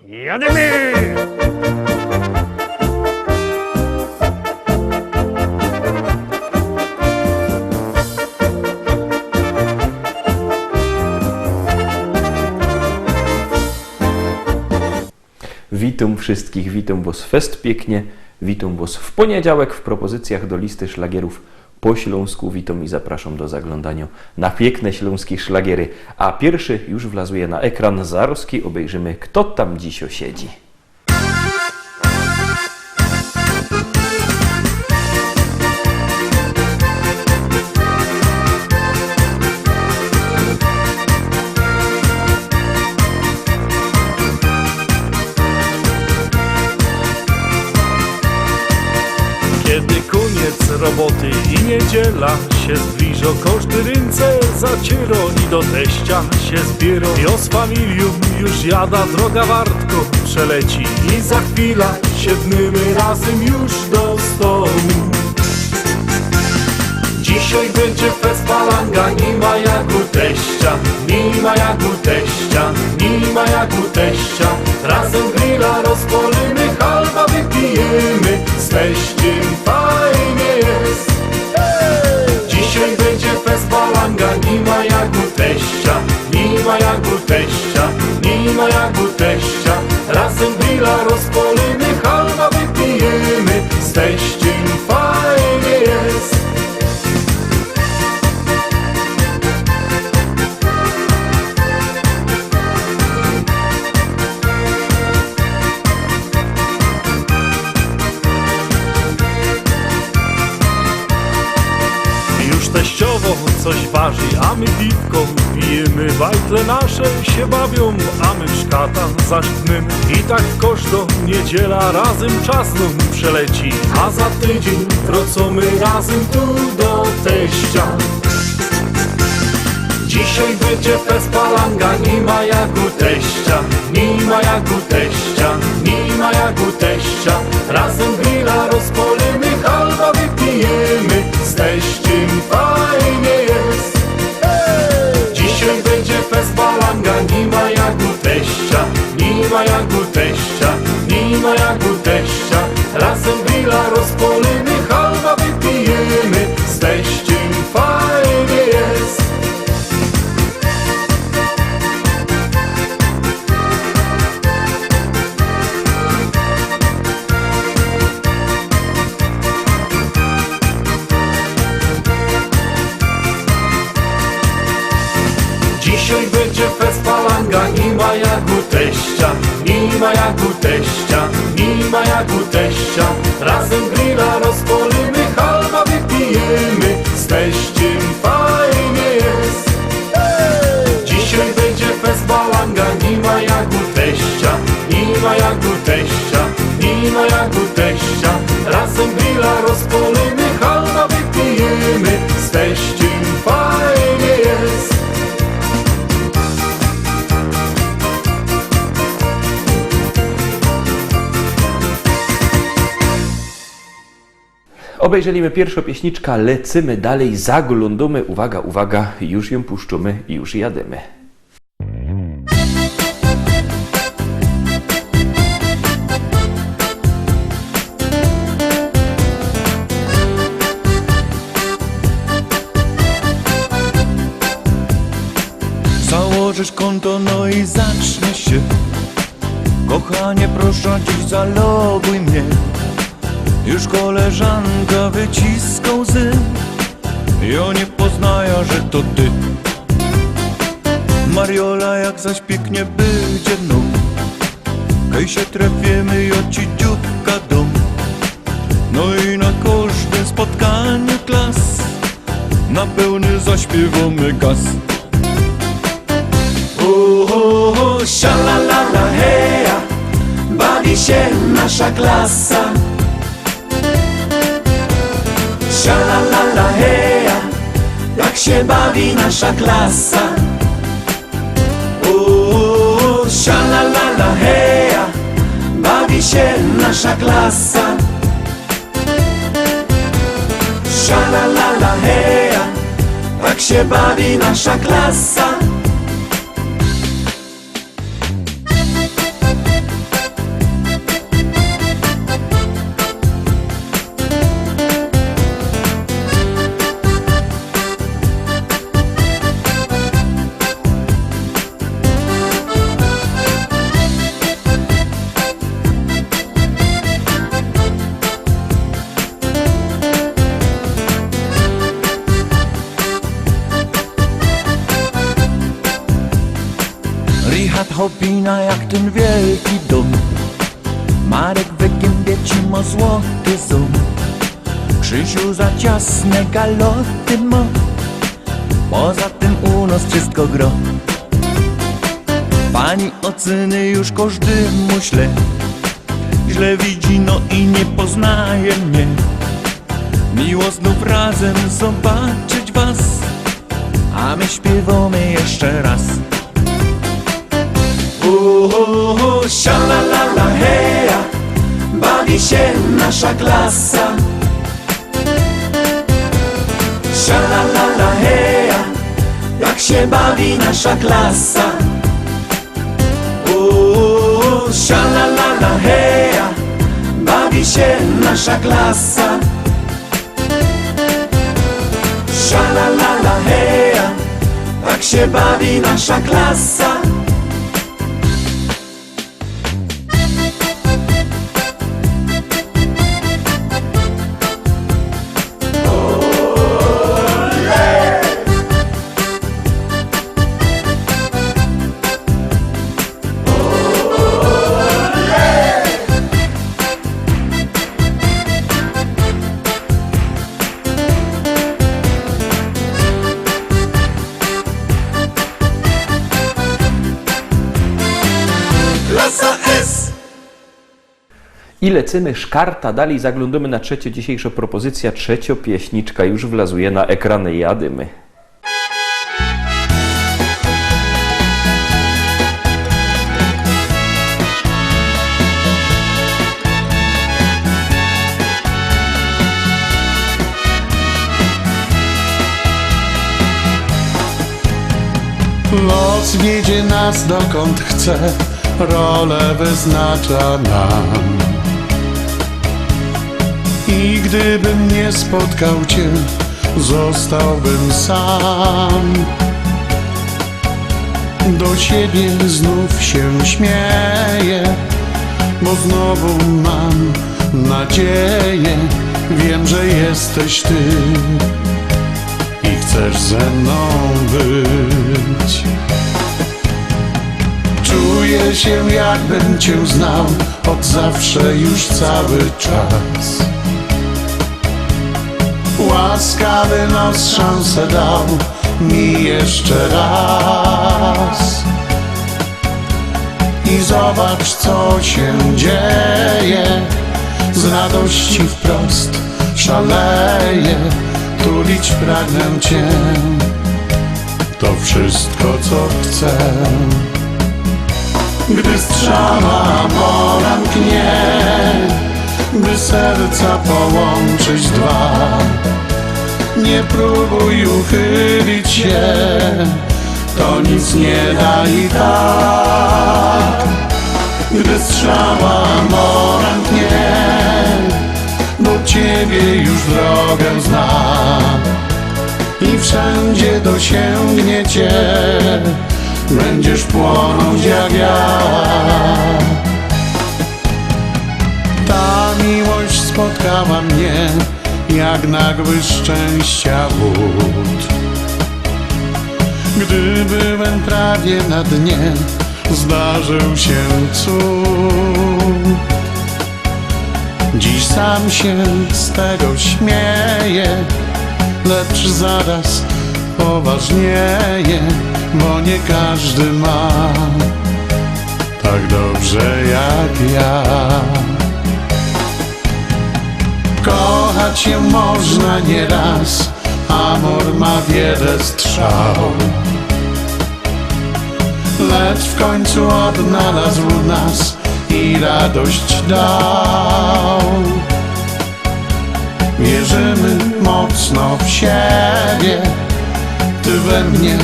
Jademy! Witam wszystkich, witam was fest pięknie, witam was w poniedziałek w propozycjach do listy szlagierów po śląsku. Witam i zapraszam do zaglądania na piękne śląskie szlagiery. A pierwszy już wlazuje na ekran zaroski, obejrzymy, kto tam dziś siedzi. Kiedy koniec roboty i niedziela się zbliża, każdy ręce zaciero i do teścia się zbiera. Jo z familią już jada, droga wartko przeleci i za chwilę siedmymy razem już do stołu. Dzisiaj będzie fest balanga, nie ma jak u teścia, nie ma jak u teścia, nie ma jak u teścia. Razem grilla rozpalimy, halba wypijemy, z teściem fajnie jest. Dzisiaj będzie fest balanga, nie ma jak u teścia, nie ma jak u teścia, nie ma jak u teścia. Razem grilla rozpalimy, halba wypijemy, z teściem fajnie jest. Teściowo coś waży, a my piwko pijemy. Bajtle nasze się bawią, a my w szkata zasztnymy. I tak każdą niedziela razem czas nam przeleci. A za tydzień wracamy razem tu do teścia. Dzisiaj będzie fest balanga, nie ma jak u teścia, nie ma jak u teścia, nie ma jak u teścia. Razem grilla rozpalimy, halba wypijemy, z teściem fajnie jest. Dzisiaj będzie fest balanga, nie ma jak u teścia, nie ma jak u teścia, nie ma jak u teścia. Razem grilla rozpalimy, halba wypijemy, z teściem fajnie jest. Dzisiaj będzie fest balanga, nie ma jak u teścia, nie ma jak u teścia, nie ma jak u teścia. Razem grilla rozpalimy, halba wypijemy, z teściem fajnie jest. Dzisiaj będzie fest balanga, nie ma jak u teścia, nie ma jak u teścia, nie ma jak u teścia. Razem grilla rozpalimy, halba wypijemy, z teściem fajnie jest. Obejrzeliśmy pierwszą pieśniczka, lecymy dalej, zaglądamy, uwaga, uwaga, już ją puszczamy, już jademy. Założysz konto, no i zacznie się. Kochanie, proszę dziś zaloguj mnie. Już koleżanka wyciska łzy, ja nie poznaję, że to ty. Mariola, jak zaś pięknie będzie mną, kaj się trafimy, ja ci dzióbka dom. No i na każdym spotkaniu klas na pełny zaśpiewamy gaz. Szalalala heja, bawi się nasza klasa. Szalalala heja, jak się bawi nasza klasa. Szalalala heja, bawi się nasza klasa. Szalalala heja, tak się bawi nasza klasa. dopina jak ten wielki dom. Marek wygębie ci ma złoty ząb. Krzysiu za ciasne galoty ma. Poza tym u nas wszystko gro. Pani oceny już każdemu śle. Źle widzi, no i nie poznaje mnie. Miło znów razem zobaczyć was, a my śpiewamy jeszcze raz. Sia la la la heja, bawi się nasza klasa. Sia la la la heja, jak się bawi nasza klasa. Sia la la la heja, bawi się nasza klasa. Sia la la la heja, tak się bawi nasza klasa. Klasa S. I lecimy szkarta dalej, zaglądamy na trzecie dzisiejsza propozycja. Trzeciopieśniczka już wlazuje na ekrany, jadymy. Los wiedzie nas dokąd chce, rolę wyznacza nam. I gdybym nie spotkał cię, zostałbym sam. Do siebie znów się śmieję, bo znowu mam nadzieję. Wiem, że jesteś ty i chcesz ze mną być. Czuję się, jakbym cię znał od zawsze, już cały czas. Łaskawy los szansę dał mi jeszcze raz. I zobacz, co się dzieje. Z radości wprost szaleję. Tulić pragnę cię, to wszystko, co chcę. Gdy strzała mola mknie, by serca połączyć dwa, nie próbuj uchylić się, to nic nie da i tak. Gdy strzała mola mknie, do ciebie już drogę zna i wszędzie dosięgnie cię, będziesz płonąć jak ja. Ta miłość spotkała mnie jak nagły szczęścia wód. Gdy byłem prawie na dnie, zdarzył się cud. Dziś sam się z tego śmieję, lecz zaraz poważnieje, bo nie każdy ma tak dobrze jak ja. Kochać się można nieraz, amor ma wiele strzał, lecz w końcu odnalazł nas i radość dał. Wierzymy mocno w siebie, ty we mnie,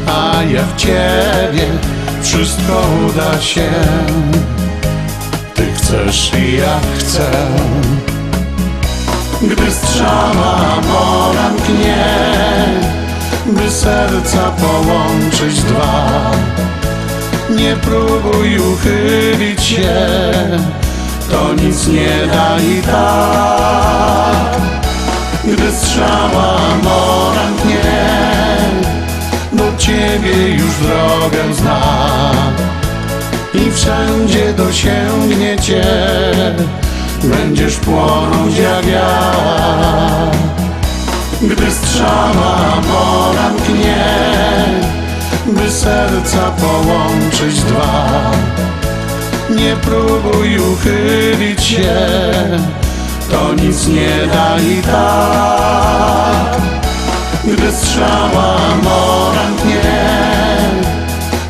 a ja w ciebie. Wszystko uda się, ty chcesz i ja chcę. Gdy strzała mola mknie, by serca połączyć dwa, nie próbuj uchylić się, to nic nie da i tak. Gdy strzała mola mknie, do ciebie już drogę zna i wszędzie dosięgnie cię. Będziesz płonąć jak ja, gdy strzała pora mknie, by serca połączyć dwa. Nie próbuj uchylić się, to nic nie da i tak. Gdy strzała mora mknie,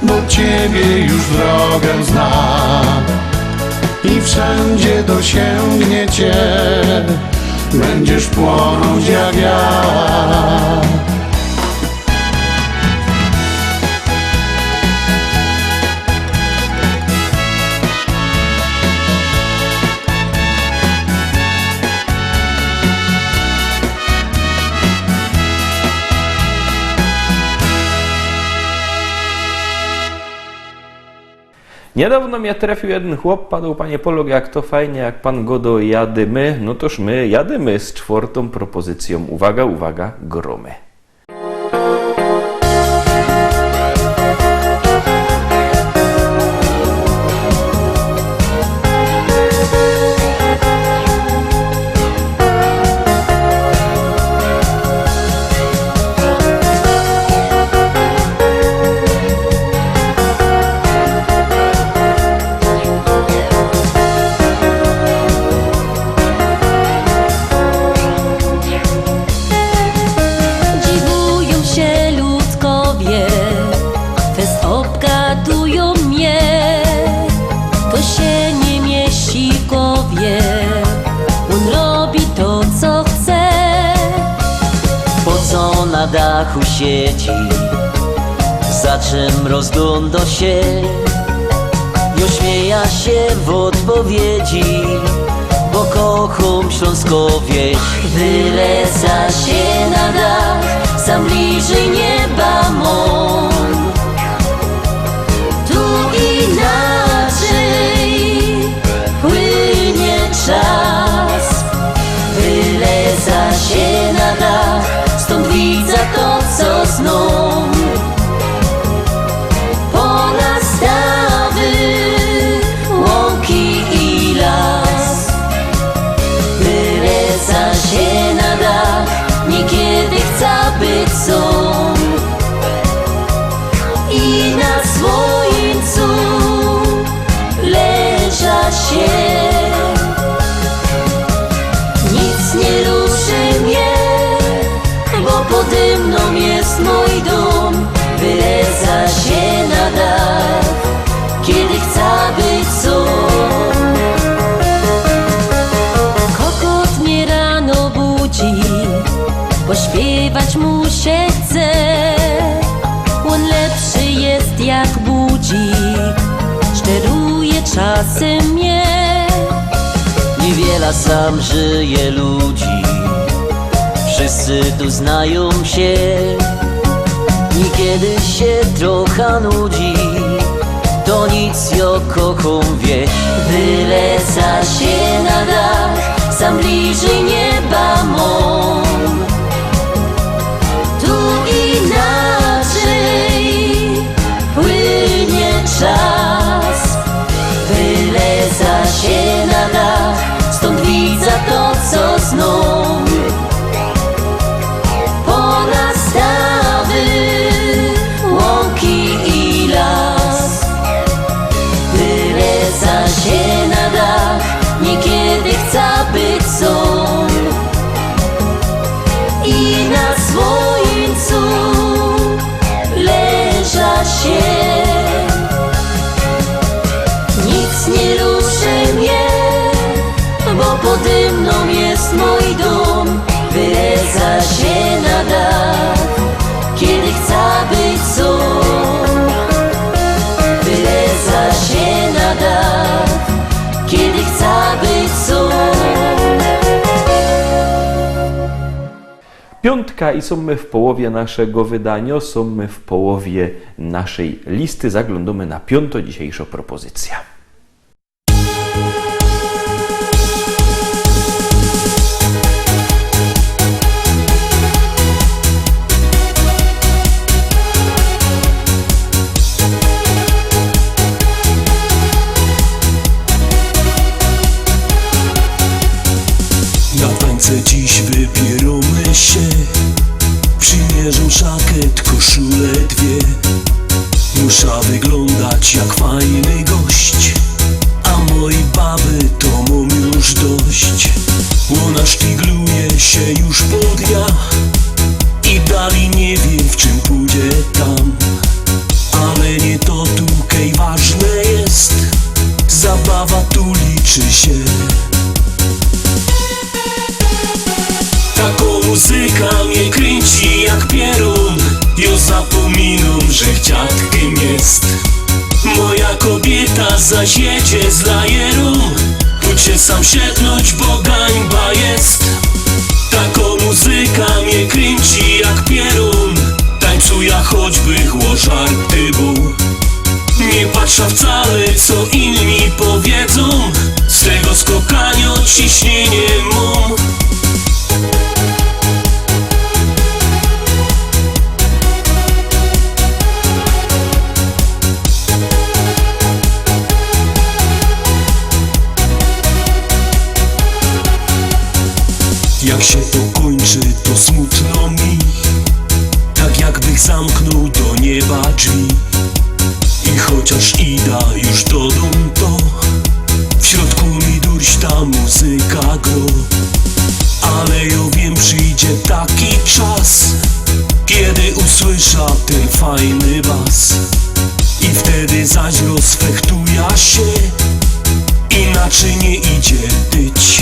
bo ciebie już drogę zna i wszędzie dosięgnie cię. Będziesz płonąć jak ja. Niedawno mnie trafił jeden chłop, padł: panie Polog, jak to fajnie, jak pan Godo jadymy. No toż my jadymy z czwartą propozycją. Uwaga, uwaga, gromy. Dziwują się ludkowie, fest obgadują mnie. To się nie mieści w głowie, on robi to, co chce. Po co na dachu siedzi, za czym rozgląda się i ośmieja się w odpowiedzi, bo kocham śląską wieś. Wyleza się na dach, sam bliżej nieba mą. Tu inaczej płynie czas. Wyleza się na dach, stąd widzę to, co sną. Pola, stawy, łąki i las. Wyleza się na dach, niekiedy chce być są. I na słońcu leża się. Nic nie ruszy mnie, bo pode mną jest mój dom. Wyleza się na dach, kiedy chce być sam. Kokot mnie rano budzi, pośpiewać mu się chce. On lepszy jest jak budzik, szczeruje czasem mnie. Niewiele sam żyje ludzi, wszyscy tu znają się. Niekiedy się trochę nudzi, to nic, ja kocham wieś. Wyleza się na dach, sam bliżej nieba mą. Tu inaczej płynie czas. Wyleza się na dach, stąd widzę to, co sną. Pola, stawy, łąki i las. Wyleza się na dach, niekiedy chce być są. I na słońcu leża się. Nic nie ruszy mnie, bo pode mną jest mój dom. Wyleza się na dach, kiedy chce być sam. Wyleza się na dach, kiedy chce być sam. Piątka i są my w połowie naszego wydania, są my w połowie naszej listy. Zaglądamy na piątą dzisiejszą propozycję. koszule dwie. Muszę wyglądać jak fajny gość, a mojej baby to mam już dość. Ona sztygluje się już po dniach i dalej nie wie, w czym pójdzie tam. Ale nie to tukej ważne jest, zabawa tu liczy się. Taką muzyka mnie kręci jak pierun. Ja zapominam, że dziadkiem jest. Moja kobieta zaś jedzie z lajerą. Pójdźcie sam siednąć, bo gańba jest. Taką muzyka mnie kręci jak pierun. Tańcuja choćby chło żarty był. Nie patrzę wcale co inni powiedzą. Z tego skokania ciśnienie mam. Jak się to kończy, to smutno mi, tak jakbych zamknął do nieba drzwi. I chociaż ida już do domu, to w środku mi durś ta muzyka gro. Ale ja wiem, przyjdzie taki czas, kiedy usłysza ten fajny bas. I wtedy zaś rozfechtuja się, inaczej nie idzie tyć.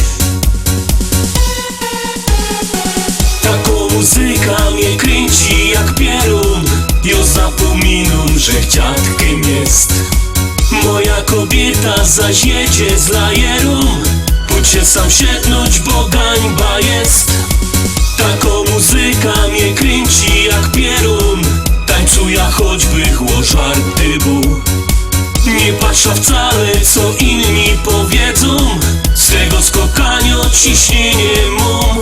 Taką muzyka mnie kręci jak pierun. Ja zapominam, że dziadkiem jest. Moja kobieta zaś jedzie z lajerą. Pójdźcie sam siednąć, bo gańba jest. Taką muzyka mnie kręci jak pierun. Tańcuja choćby chło żarty był. Nie patrzę wcale co inni powiedzą. Z tego skokania ciśnienie mam.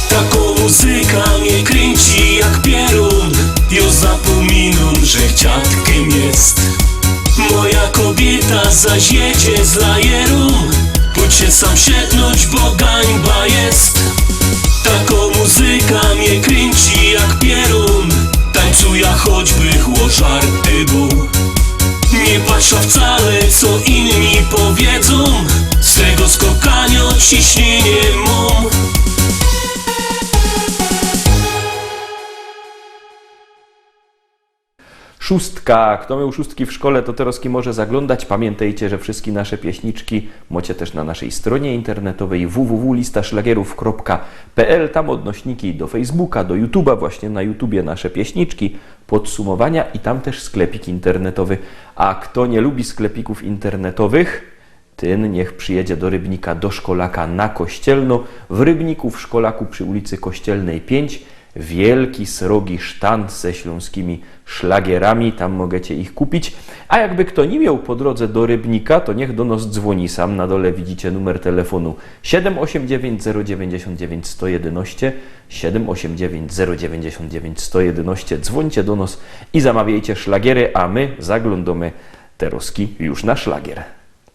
Taką muzyka mnie kręci jak pierun. Ja zapominam, że dziadkiem jest. Moja kobieta zaś jedzie z lajerą. Pójdźcie sam siednąć, bo gańba jest. Taką muzyka mnie kręci jak pierun. Tańcuja choćby chło żarty był. Nie patrzę wcale co inni powiedzą. Z tego skokania ciśnienie mam. Szóstka. Kto miał szóstki w szkole, to teraz może zaglądać. Pamiętajcie, że wszystkie nasze pieśniczki macie też na naszej stronie internetowej www.listaszlagierów.pl. Tam odnośniki do Facebooka, do YouTube'a, właśnie na YouTubie nasze pieśniczki, podsumowania i tam też sklepik internetowy. A kto nie lubi sklepików internetowych, ten niech przyjedzie do Rybnika, do Szkolaka na Kościelno. W Rybniku, w Szkolaku przy ulicy Kościelnej 5 wielki, srogi sztand ze śląskimi szlagierami, tam możecie ich kupić. A jakby kto nie miał po drodze do Rybnika, to niech do nas dzwoni sam. Na dole widzicie numer telefonu 789 099 111, 789 099 111. Dzwońcie do nas i zamawiajcie szlagiery, a my zaglądamy teraz już na szlagier.